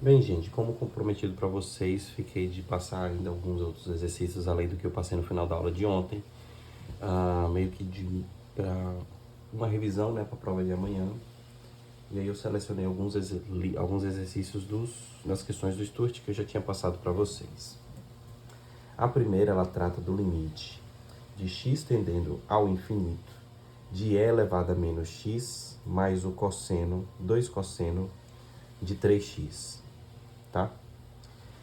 Bem, gente, como comprometido para vocês, fiquei de passar ainda alguns outros exercícios além do que eu passei no final da aula de ontem, meio que para uma revisão, né, para a prova de amanhã. E aí eu selecionei alguns exercícios das questões do Sturt que eu já tinha passado para vocês. A primeira, ela trata do limite de x tendendo ao infinito de e elevado a menos x mais o cosseno, 2 cosseno de 3x, tá?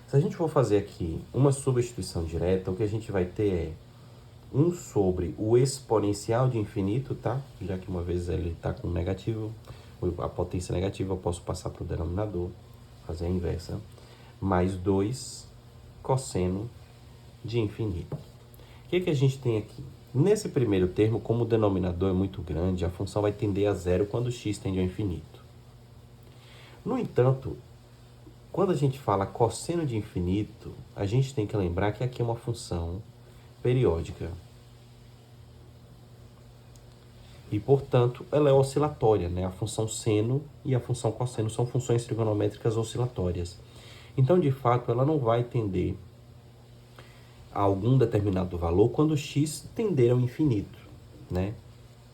Se a gente for fazer aqui uma substituição direta, o que a gente vai ter é 1 sobre o exponencial de infinito, tá? Já que uma vez ele está com negativo, a potência negativa, eu posso passar para o denominador, fazer a inversa, mais 2 cosseno de infinito. O que a gente tem aqui? Nesse primeiro termo, como o denominador é muito grande, a função vai tender a zero quando x tende ao infinito. No entanto, quando a gente fala cosseno de infinito, a gente tem que lembrar que aqui é uma função periódica. E, portanto, ela é oscilatória, né? A função seno e a função cosseno são funções trigonométricas oscilatórias. Então, de fato, ela não vai tender a algum determinado valor quando x tender ao infinito, né?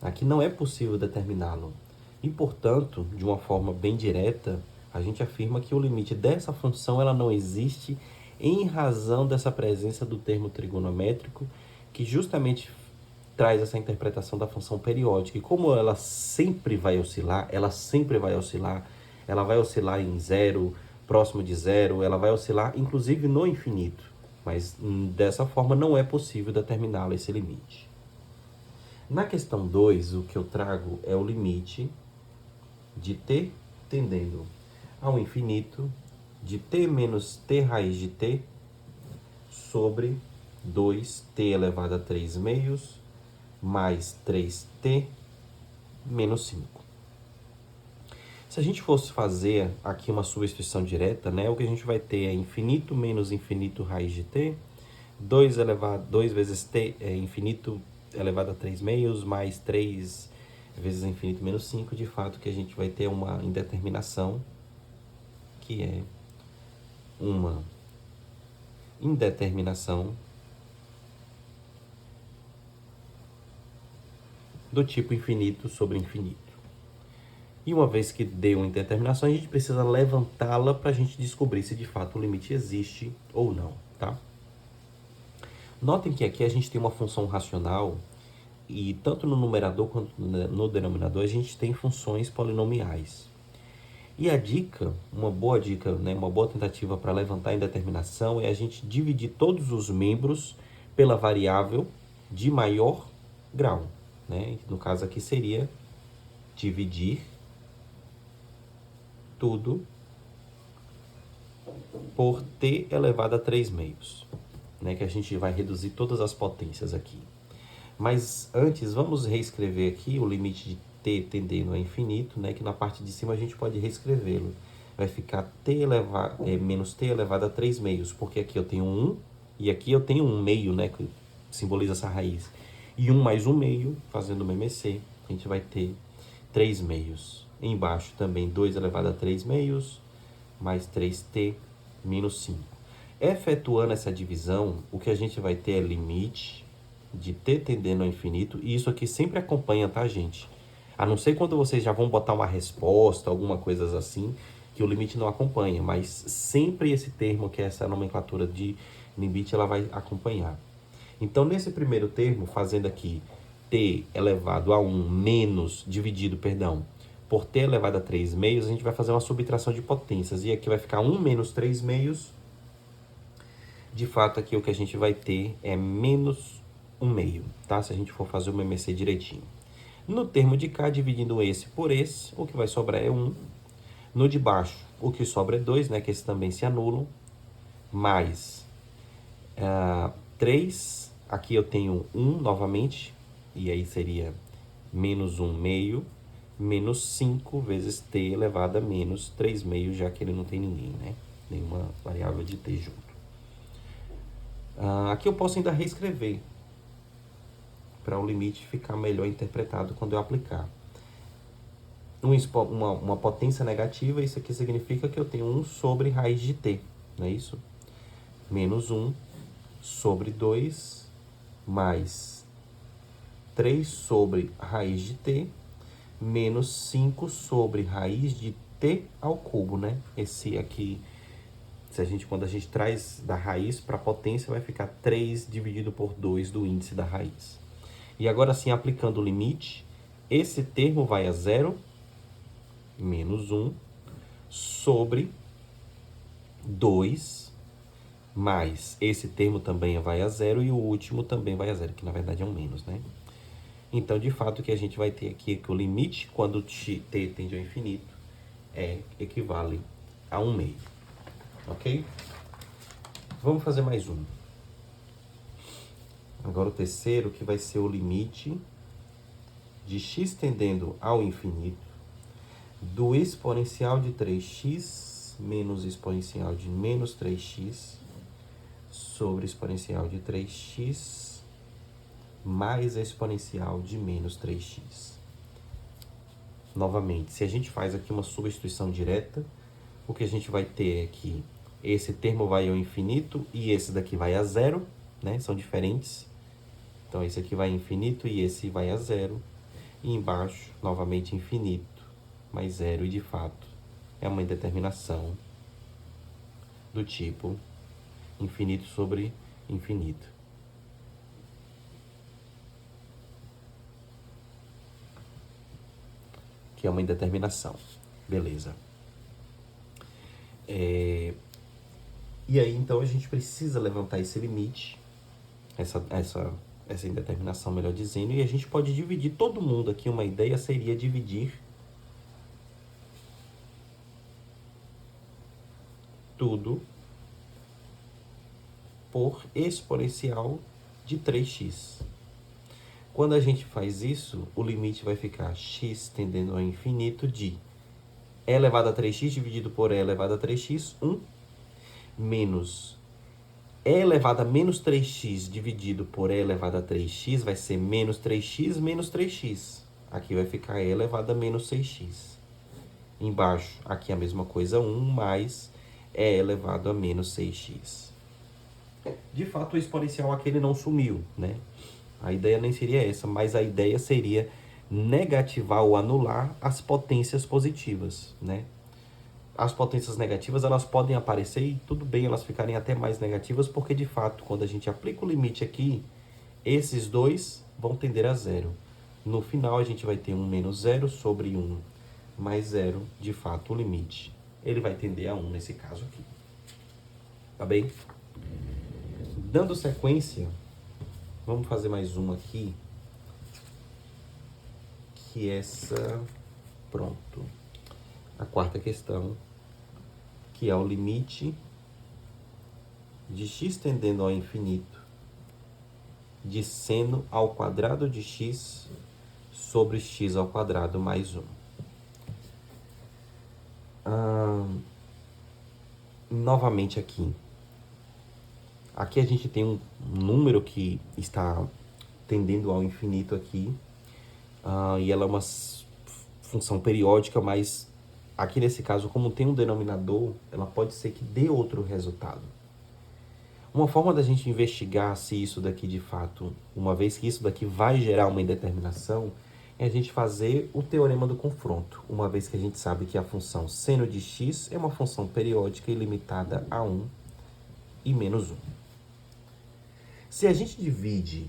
Aqui não é possível determiná-lo. E, portanto, de uma forma bem direta, a gente afirma que o limite dessa função ela não existe em razão dessa presença do termo trigonométrico, que justamente traz essa interpretação da função periódica. E como ela sempre vai oscilar, ela vai oscilar em zero, próximo de zero, ela vai oscilar inclusive no infinito. Mas dessa forma não é possível determiná-lo esse limite. Na questão 2, o que eu trago é o limite de t tendendo ao infinito de t menos t raiz de t sobre 2t elevado a 3 meios mais 3t menos 5. Se a gente fosse fazer aqui uma substituição direta, né, o que a gente vai ter é infinito menos infinito raiz de t, 2 vezes t é infinito elevado a 3 meios, mais 3 vezes infinito menos 5, de fato que a gente vai ter uma indeterminação, que é uma indeterminação do tipo infinito sobre infinito. E uma vez que deu uma indeterminação, a gente precisa levantá-la para a gente descobrir se de fato o limite existe ou não, tá? Notem que aqui a gente tem uma função racional e tanto no numerador quanto no denominador a gente tem funções polinomiais. E a dica, uma boa dica, né, uma boa tentativa para levantar a indeterminação é a gente dividir todos os membros pela variável de maior grau, né? No caso aqui seria dividir tudo por t elevado a 3 meios, né? Que a gente vai reduzir todas as potências aqui. Mas antes, vamos reescrever aqui o limite de t tendendo a infinito, né? Que na parte de cima a gente pode reescrevê-lo. Vai ficar menos t elevado a 3 meios, porque aqui eu tenho 1 e aqui eu tenho 1 meio, né? Que simboliza essa raiz. E 1 mais 1 meio, fazendo uma MC, a gente vai ter 3 meios. Embaixo também 2 elevado a 3 meios, mais 3t menos 5. Efetuando essa divisão, o que a gente vai ter é limite de t tendendo ao infinito, e isso aqui sempre acompanha, tá, gente? A não ser quando vocês já vão botar uma resposta, alguma coisa assim, que o limite não acompanha, mas sempre esse termo, que é essa nomenclatura de limite, ela vai acompanhar. Então, nesse primeiro termo, fazendo aqui t elevado a 1 menos, dividido, perdão, por t elevado a 3 meios, a gente vai fazer uma subtração de potências. E aqui vai ficar 1 menos 3 meios. De fato, aqui o que a gente vai ter é menos 1 meio, tá? Se a gente for fazer uma MC direitinho. No termo de cá, dividindo esse por esse, o que vai sobrar é 1. No de baixo, o que sobra é 2, né? Que esse também se anulam. Mais 3. Aqui eu tenho 1 novamente. E aí seria menos 1 meio. Menos 5 vezes t elevado a menos 3 meios, já que ele não tem ninguém, né? Nenhuma variável de t junto. Aqui eu posso ainda reescrever para o limite ficar melhor interpretado quando eu aplicar. uma potência negativa, isso aqui significa que eu tenho 1 sobre raiz de t, não é isso? Menos 1 sobre 2 mais 3 sobre raiz de t menos 5 sobre raiz de t ao cubo, né? Esse aqui, quando a gente traz da raiz para a potência, vai ficar 3 dividido por 2 do índice da raiz. E agora sim, aplicando o limite, esse termo vai a zero, menos 1, sobre 2, mais esse termo também vai a zero e o último também vai a zero, que na verdade é um menos, né? Então, de fato, o que a gente vai ter aqui é que o limite, quando t tende ao infinito, equivale a 1 meio. Ok? Vamos fazer mais um. Agora o terceiro, que vai ser o limite de x tendendo ao infinito do exponencial de 3x menos exponencial de menos 3x sobre exponencial de 3x mais a exponencial de menos 3x. Novamente, se a gente faz aqui uma substituição direta, o que a gente vai ter é que esse termo vai ao infinito e esse daqui vai a zero, né? São diferentes. Então, esse aqui vai ao infinito e esse vai a zero. E embaixo, novamente, infinito mais zero. E, de fato, é uma indeterminação do tipo infinito sobre infinito. Que é uma indeterminação. Beleza. E aí, então, a gente precisa levantar esse limite, essa indeterminação, melhor dizendo, e a gente pode dividir todo mundo aqui. Uma ideia seria dividir tudo por exponencial de 3x. Quando a gente faz isso, o limite vai ficar x tendendo ao infinito de e elevado a 3x dividido por e elevado a 3x, 1, menos e elevado a menos 3x dividido por e elevado a 3x vai ser menos 3x menos 3x. Aqui vai ficar e elevado a menos 6x. Embaixo, aqui a mesma coisa, 1 mais e elevado a menos 6x. De fato, o exponencial aqui ele não sumiu, né? A ideia nem seria essa, mas a ideia seria negativar ou anular as potências positivas, né? As potências negativas, elas podem aparecer e tudo bem elas ficarem até mais negativas, porque de fato, quando a gente aplica o limite aqui, esses dois vão tender a zero. No final, a gente vai ter 1 menos 0 sobre 1 mais 0. De fato, o limite, ele vai tender a 1 nesse caso aqui. Tá bem? Dando sequência, vamos fazer mais uma aqui, que essa, pronto, a quarta questão, que é o limite de x tendendo ao infinito de seno ao quadrado de x sobre x ao quadrado mais 1. Novamente aqui a gente tem um número que está tendendo ao infinito aqui, e ela é uma função periódica, mas aqui nesse caso, como tem um denominador, ela pode ser que dê outro resultado. Uma forma da gente investigar se isso daqui de fato, uma vez que isso daqui vai gerar uma indeterminação, é a gente fazer o teorema do confronto, uma vez que a gente sabe que a função seno de x é uma função periódica e limitada a 1 e menos 1. Se a gente divide,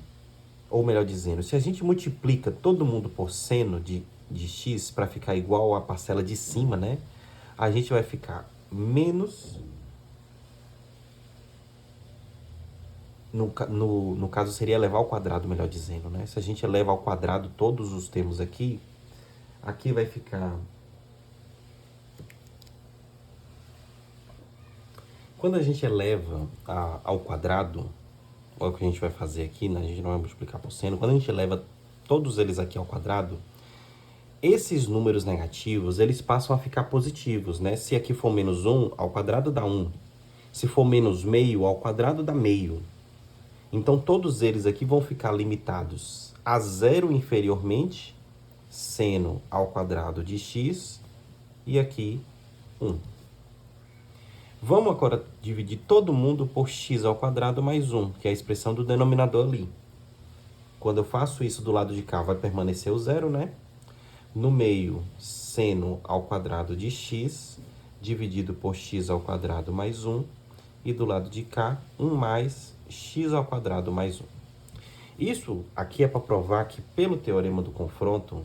ou melhor dizendo, se a gente multiplica todo mundo por seno de x para ficar igual à parcela de cima, né? A gente vai ficar menos, no caso seria elevar ao quadrado, melhor dizendo, né? Se a gente eleva ao quadrado todos os termos aqui vai ficar... Quando a gente eleva ao quadrado, olha o que a gente vai fazer aqui, né? A gente não vai multiplicar por seno. Quando a gente eleva todos eles aqui ao quadrado, esses números negativos, eles passam a ficar positivos, né? Se aqui for menos 1, ao quadrado dá 1. Se for menos meio, ao quadrado dá meio. Então, todos eles aqui vão ficar limitados a zero inferiormente, seno ao quadrado de x e aqui 1. Vamos agora dividir todo mundo por x ao quadrado mais 1, que é a expressão do denominador ali. Quando eu faço isso do lado de cá, vai permanecer o zero, né? No meio, seno ao quadrado de x, dividido por x ao quadrado mais 1. E do lado de cá, 1 mais x ao quadrado mais 1. Isso aqui é para provar que, pelo teorema do confronto,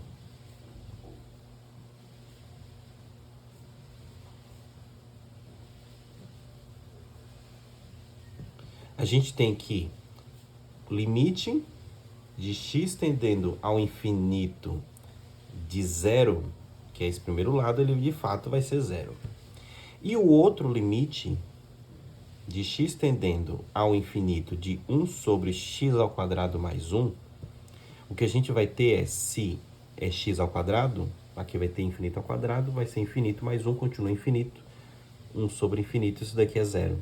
a gente tem que limite de x tendendo ao infinito de zero, que é esse primeiro lado, ele de fato vai ser zero. E o outro limite de x tendendo ao infinito de 1 sobre x ao quadrado mais 1, o que a gente vai ter é, se é x ao quadrado, aqui vai ter infinito ao quadrado, vai ser infinito mais 1, continua infinito, 1 sobre infinito, isso daqui é zero.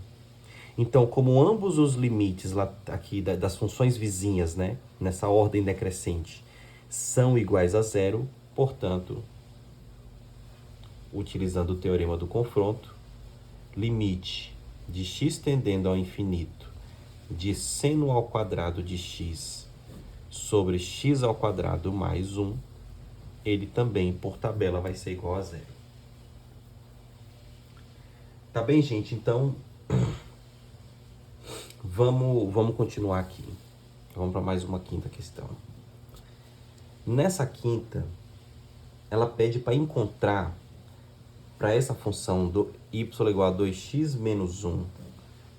Então, como ambos os limites lá, aqui das funções vizinhas, né, nessa ordem decrescente, são iguais a zero, portanto, utilizando o teorema do confronto, limite de x tendendo ao infinito de seno ao quadrado de x sobre x ao quadrado mais 1, ele também, por tabela, vai ser igual a zero. Tá bem, gente? Então, vamos continuar aqui. Vamos para mais uma quinta questão. Nessa quinta, ela pede para encontrar, para essa função do y igual a 2x menos 1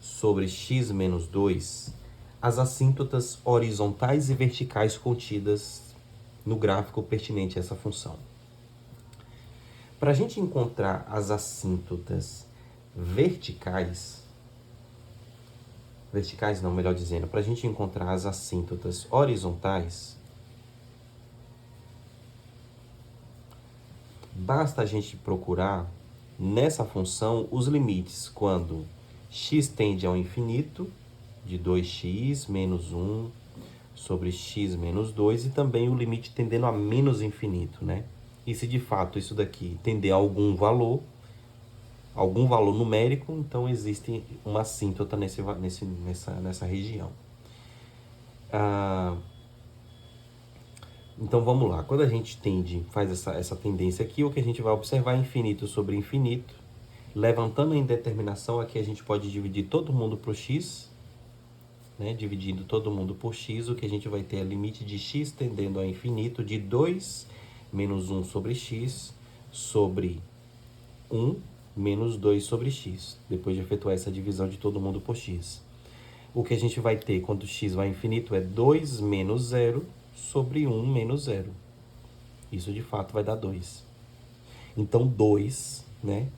sobre x menos 2, as assíntotas horizontais e verticais contidas no gráfico pertinente a essa função. Para a gente encontrar as assíntotas verticais não, melhor dizendo, para a gente encontrar as assíntotas horizontais, basta a gente procurar nessa função os limites quando x tende ao infinito, de 2x menos 1 sobre x menos 2, e também o limite tendendo a menos infinito, né? E se de fato isso daqui tender a algum valor numérico, então existe uma assíntota nessa região. Então vamos lá, quando a gente faz essa tendência aqui, o que a gente vai observar é infinito sobre infinito. Levantando a indeterminação, aqui a gente pode dividir todo mundo por x, né? Dividindo todo mundo por x, o que a gente vai ter é limite de x tendendo ao infinito de 2 menos 1 sobre x sobre 1 menos 2 sobre x, depois de efetuar essa divisão de todo mundo por x. O que a gente vai ter quando x vai ao infinito é 2 menos 0 sobre 1 menos 0. Isso de fato vai dar 2. Então 2, né?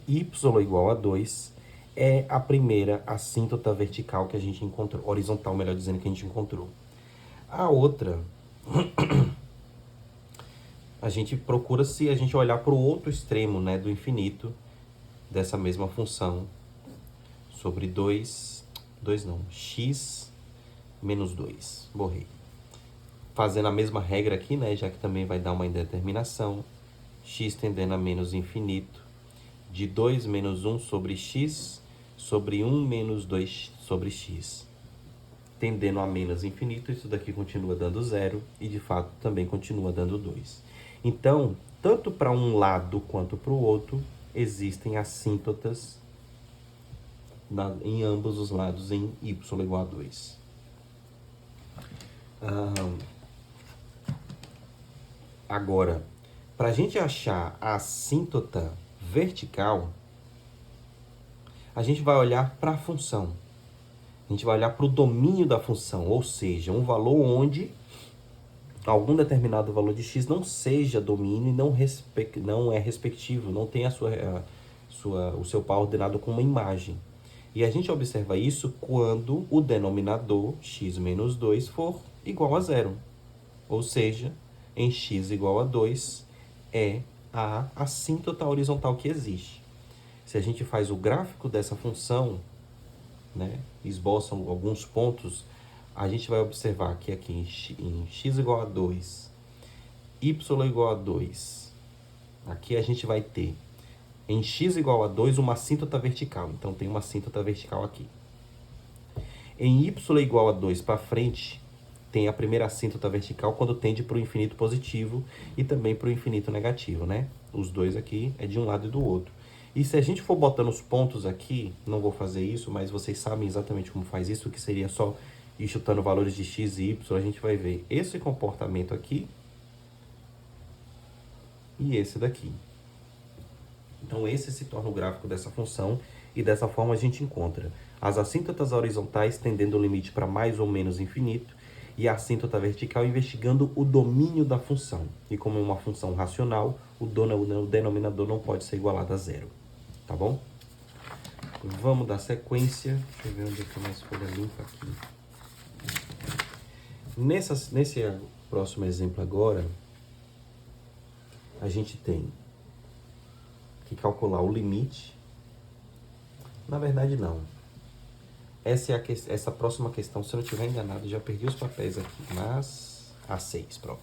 y igual a 2 é a primeira assíntota vertical que a gente encontrou, horizontal, melhor dizendo, que a gente encontrou. A outra, a gente procura, se a gente olhar para o outro extremo, né, do infinito, dessa mesma função, sobre x menos 2. Borrei. Fazendo a mesma regra aqui, né, já que também vai dar uma indeterminação, x tendendo a menos infinito, de 2 menos 1 sobre x, sobre 1 menos 2 sobre x. Tendendo a menos infinito, isso daqui continua dando 0, e de fato também continua dando 2. Então, tanto para um lado quanto para o outro, existem assíntotas em ambos os lados em y igual a 2. Agora, para a gente achar a assíntota vertical, a gente vai olhar para a função. A gente vai olhar para o domínio da função, ou seja, um valor onde algum determinado valor de x não seja domínio e não é respectivo, não tem o seu par ordenado com uma imagem. E a gente observa isso quando o denominador x menos 2 for igual a 0. Ou seja, em x igual a 2 é a assíntota horizontal que existe. Se a gente faz o gráfico dessa função, né, esboça alguns pontos, a gente vai observar que aqui em x igual a 2, y igual a 2. Aqui a gente vai ter em x igual a 2 uma assíntota vertical. Então, tem uma assíntota vertical aqui. Em y igual a 2 para frente, tem a primeira assíntota vertical quando tende para o infinito positivo e também para o infinito negativo, né? Os dois aqui é de um lado e do outro. E se a gente for botando os pontos aqui, não vou fazer isso, mas vocês sabem exatamente como faz isso, que seria só ir chutando valores de x e y, a gente vai ver esse comportamento aqui e esse daqui. Então, esse se torna o gráfico dessa função e dessa forma a gente encontra as assíntotas horizontais tendendo o limite para mais ou menos infinito e a assíntota vertical investigando o domínio da função. E como é uma função racional, o denominador não pode ser igualado a zero. Tá bom? Vamos dar sequência. Deixa eu ver onde é que eu mais folha limpa aqui. Nesse próximo exemplo agora, a gente tem que calcular o limite. Na verdade, não. Essa próxima questão, se eu não estiver enganado, já perdi os papéis aqui, mas a 6, pronto.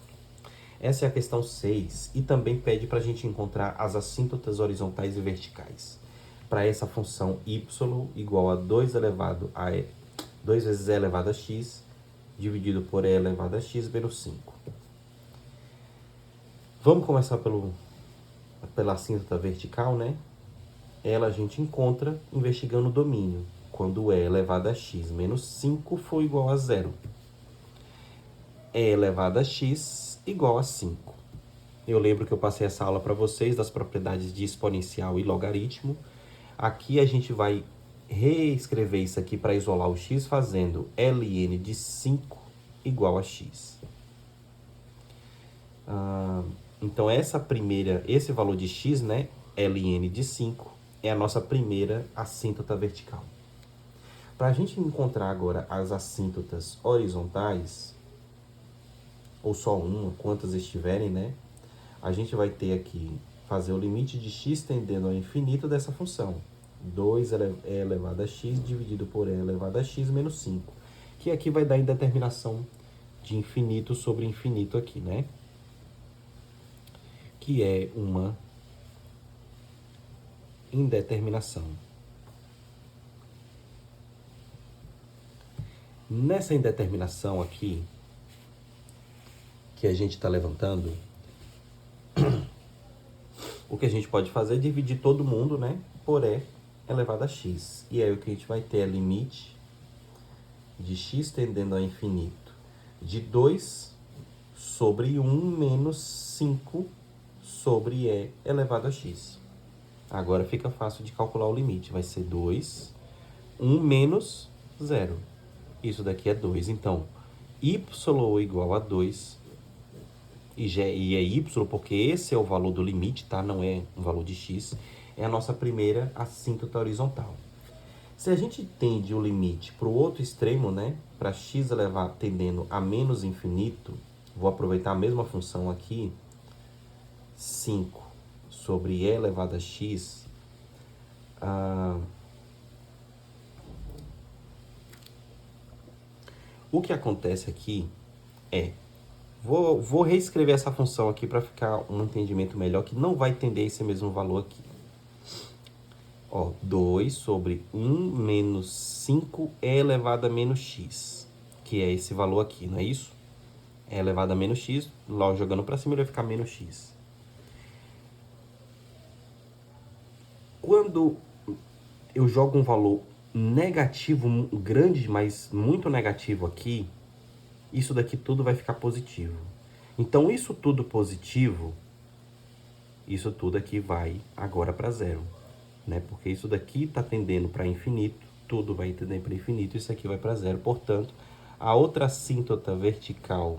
Essa é a questão 6 e também pede para a gente encontrar as assíntotas horizontais e verticais. Para essa função y igual a 2 vezes e elevado a x dividido por e elevado a x menos 5. Vamos começar pela assíntota vertical, né? Ela a gente encontra investigando o domínio, quando e elevado a x menos 5 for igual a 0. E elevado a x igual a 5. Eu lembro que eu passei essa aula para vocês das propriedades de exponencial e logaritmo. Aqui a gente vai reescrever isso aqui para isolar o x fazendo ln de 5 igual a x. Então, esse valor de x, né, ln de 5, é a nossa primeira assíntota vertical. Para a gente encontrar agora as assíntotas horizontais, ou só uma, quantas estiverem, né, a gente vai ter aqui, fazer o limite de x tendendo ao infinito dessa função. 2 e elevado a x dividido por e elevado a x menos 5. Que aqui vai dar indeterminação de infinito sobre infinito aqui, né? Que é uma indeterminação. Nessa indeterminação aqui, que a gente está levantando, o que a gente pode fazer é dividir todo mundo, né, por e elevado a x. E aí o que a gente vai ter é limite de x tendendo ao infinito de 2 sobre 1 menos 5 sobre e elevado a x. Agora fica fácil de calcular o limite. Vai ser 2, 1 menos 0. Isso daqui é 2. Então, y igual a 2. E é y porque esse é o valor do limite, tá? Não é um valor de x. É a nossa primeira assíntota horizontal. Se a gente tende o limite para o outro extremo, né? Para x elevado tendendo a menos infinito, vou aproveitar a mesma função aqui. 5 sobre e elevado a x. O que acontece aqui é... Vou reescrever essa função aqui para ficar um entendimento melhor, que não vai tender esse mesmo valor aqui. Ó, 2 sobre 1 menos 5 é elevado a menos x, que é esse valor aqui, não é isso? É elevado a menos x, logo jogando para cima ele vai ficar menos x. Quando eu jogo um valor negativo, grande, mas muito negativo aqui, isso daqui tudo vai ficar positivo. Então, isso tudo positivo, isso tudo aqui vai agora para zero, né? Porque isso daqui está tendendo para infinito, tudo vai tender para infinito, isso aqui vai para zero. Portanto, a outra assíntota vertical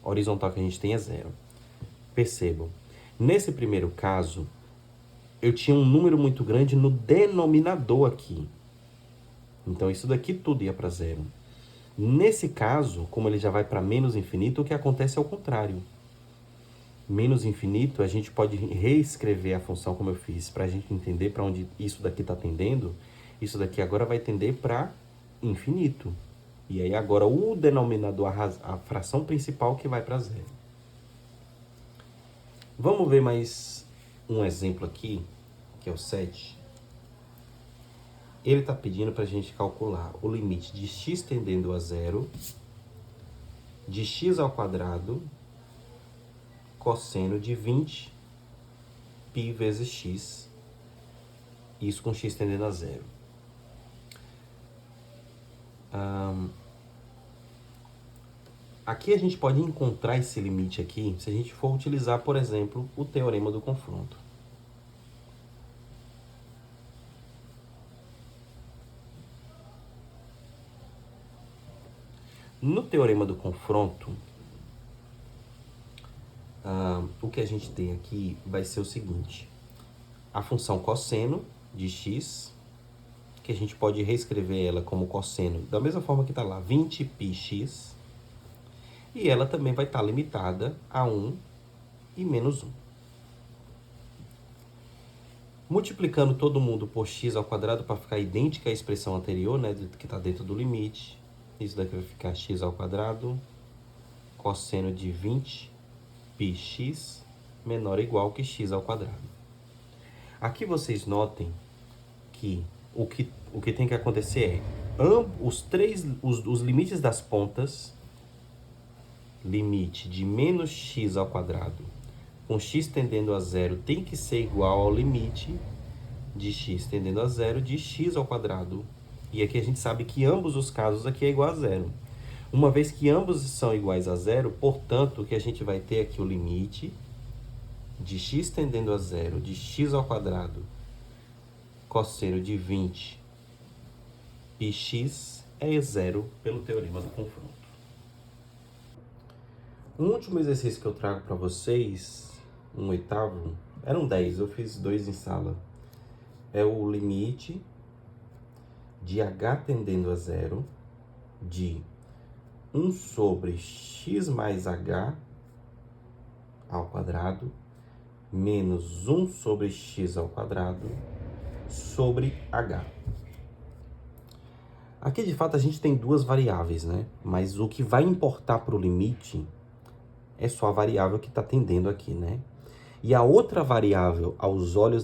horizontal que a gente tem é zero. Percebam, nesse primeiro caso, eu tinha um número muito grande no denominador aqui. Então, isso daqui tudo ia para zero. Nesse caso, como ele já vai para menos infinito, o que acontece é o contrário. Menos infinito, a gente pode reescrever a função como eu fiz, para a gente entender para onde isso daqui está tendendo. Isso daqui agora vai tender para infinito. E aí agora o denominador, a fração principal que vai para zero. Vamos ver mais um exemplo aqui, que é o 7. Ele está pedindo para a gente calcular o limite de x tendendo a zero de x ao quadrado cosseno de 20 π vezes x, isso com x tendendo a zero. Aqui a gente pode encontrar esse limite aqui se a gente for utilizar, por exemplo, o teorema do confronto. No teorema do confronto, o que a gente tem aqui vai ser o seguinte. A função cosseno de x, que a gente pode reescrever ela como cosseno da mesma forma que está lá, 20πx, e ela também vai estar limitada a 1 e menos 1. Multiplicando todo mundo por x ao quadrado para ficar idêntica à expressão anterior, né, que está dentro do limite, isso daqui vai ficar x ao quadrado cosseno de 20πx menor ou igual que x ao quadrado. Aqui vocês notem que o que tem que acontecer é os limites das pontas, limite de menos x ao quadrado com x tendendo a zero tem que ser igual ao limite de x tendendo a zero de x ao quadrado. E aqui a gente sabe que ambos os casos aqui é igual a zero. Uma vez que ambos são iguais a zero, portanto, que a gente vai ter aqui o limite de x tendendo a zero de x ao quadrado cosseno de 20 πx é zero pelo teorema do confronto. Um último exercício que eu trago para vocês, um oitavo, eram 10, eu fiz 2 em sala. É o limite de h tendendo a zero de 1 sobre x mais h ao quadrado menos 1 sobre x ao quadrado sobre h. Aqui, de fato, a gente tem duas variáveis, né? Mas o que vai importar para o limite é só a variável que está tendendo aqui, né? E a outra variável, aos olhos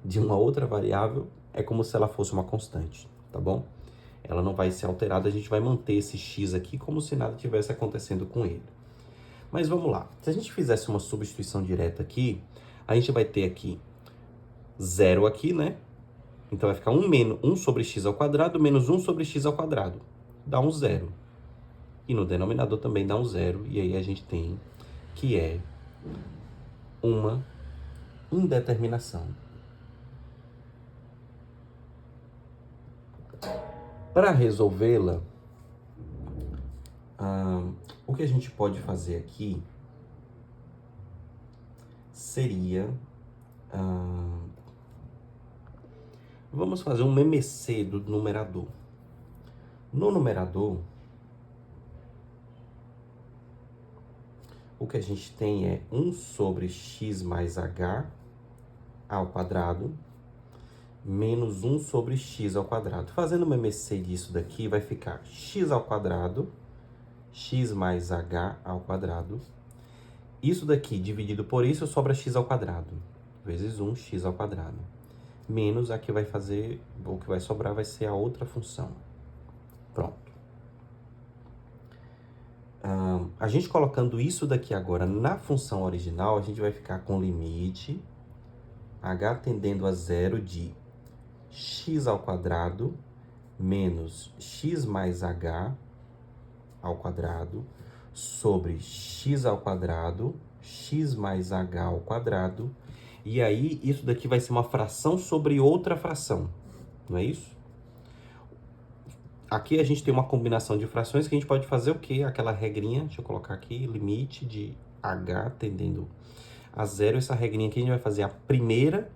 de uma outra variável, é como se ela fosse uma constante, tá bom? Ela não vai ser alterada, a gente vai manter esse x aqui como se nada tivesse acontecendo com ele. Mas vamos lá. Se a gente fizesse uma substituição direta aqui, a gente vai ter aqui 0 aqui, né? Então vai ficar 1 sobre x ao quadrado menos 1 sobre x ao quadrado. Dá um 0. E no denominador também dá um 0. E aí a gente tem que é uma indeterminação. Para resolvê-la, o que a gente pode fazer aqui seria... vamos fazer um MMC do numerador. No numerador, o que a gente tem é 1 sobre x mais h ao quadrado menos 1 sobre x ao quadrado. Fazendo o MMC disso daqui, vai ficar x ao quadrado, x mais h ao quadrado. Isso daqui dividido por isso sobra x ao quadrado, vezes 1 x ao quadrado. Menos aqui vai fazer, o que vai sobrar vai ser a outra função. Pronto. A gente colocando isso daqui agora na função original, a gente vai ficar com limite h tendendo a zero de x ao quadrado menos x mais h ao quadrado sobre x ao quadrado, x mais h ao quadrado. E aí, isso daqui vai ser uma fração sobre outra fração, não é isso? Aqui a gente tem uma combinação de frações que a gente pode fazer o quê? Aquela regrinha, deixa eu colocar aqui, limite de h tendendo a zero. Essa regrinha aqui a gente vai fazer a primeira,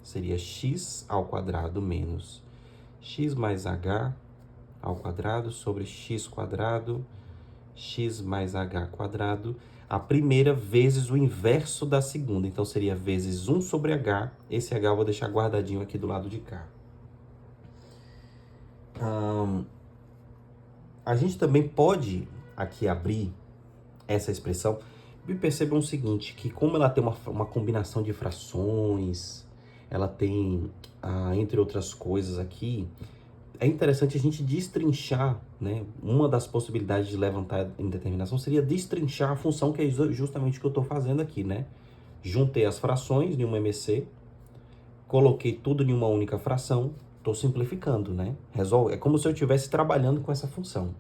seria x ao quadrado menos x mais h ao quadrado sobre x quadrado, x mais h quadrado. A primeira vezes o inverso da segunda, então seria vezes 1 sobre h. Esse h eu vou deixar guardadinho aqui do lado de cá. A gente também pode aqui abrir essa expressão. E percebam o seguinte, que como ela tem uma combinação de frações, ela tem, entre outras coisas aqui, é interessante a gente destrinchar, né? Uma das possibilidades de levantar indeterminação seria destrinchar a função, que é justamente o que eu estou fazendo aqui, né? Juntei as frações em uma MC, coloquei tudo em uma única fração, estou simplificando, né? É como se eu estivesse trabalhando com essa função.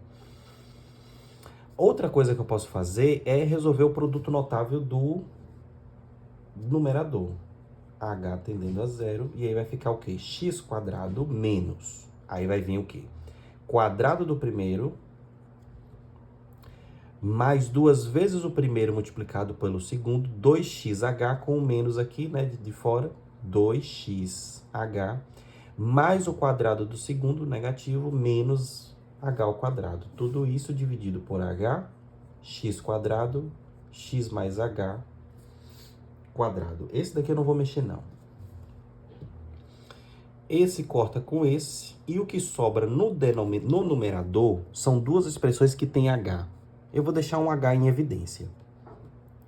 Outra coisa que eu posso fazer é resolver o produto notável do numerador. H tendendo a zero, e aí vai ficar o quê? X quadrado menos. Aí vai vir o quê? Quadrado do primeiro, mais 2 vezes o primeiro multiplicado pelo segundo, 2xh com o menos aqui, né, de fora, 2xh, mais o quadrado do segundo, negativo, menos h ao quadrado. Tudo isso dividido por h, x quadrado, x mais h quadrado. Esse daqui eu não vou mexer, não. Esse corta com esse, e o que sobra no numerador são duas expressões que têm h. Eu vou deixar um h em evidência.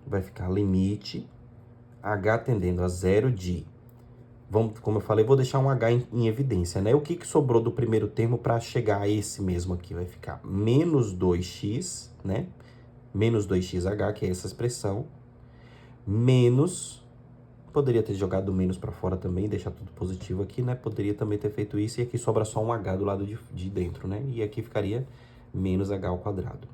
Vai ficar limite, h tendendo a zero de... como eu falei, vou deixar um h em evidência, né? O que sobrou do primeiro termo para chegar a esse mesmo aqui? Vai ficar menos 2x, né? Menos 2xh, que é essa expressão, menos... Poderia ter jogado o menos para fora também, deixar tudo positivo aqui, né? Poderia também ter feito isso, e aqui sobra só um h do lado de dentro, né? E aqui ficaria menos h ao quadrado.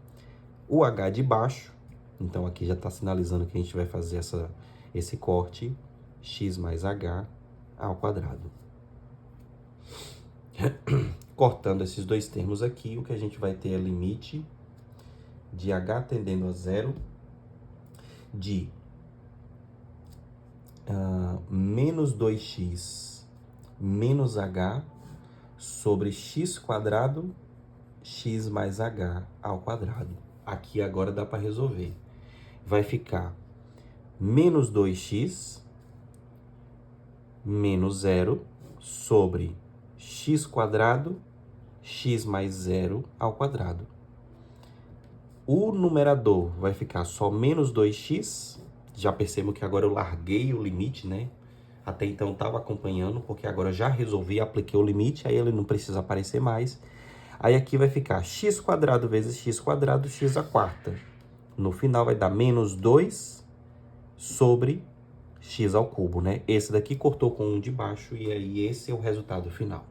O h de baixo, então aqui já está sinalizando que a gente vai fazer esse corte, x mais h ao quadrado. Cortando esses dois termos aqui, o que a gente vai ter é limite de h tendendo a zero de menos 2x menos h sobre x quadrado, x mais h ao quadrado. Aqui agora dá para resolver. Vai ficar menos 2x menos zero sobre x quadrado, x mais zero ao quadrado. O numerador vai ficar só menos 2x. Já percebo que agora eu larguei o limite, né? Até então estava acompanhando, porque agora já resolvi, apliquei o limite, aí ele não precisa aparecer mais. Aí aqui vai ficar x quadrado vezes x quadrado, x à quarta. No final vai dar menos 2 sobre x ao cubo, né? Esse daqui cortou com um de baixo, e aí esse é o resultado final.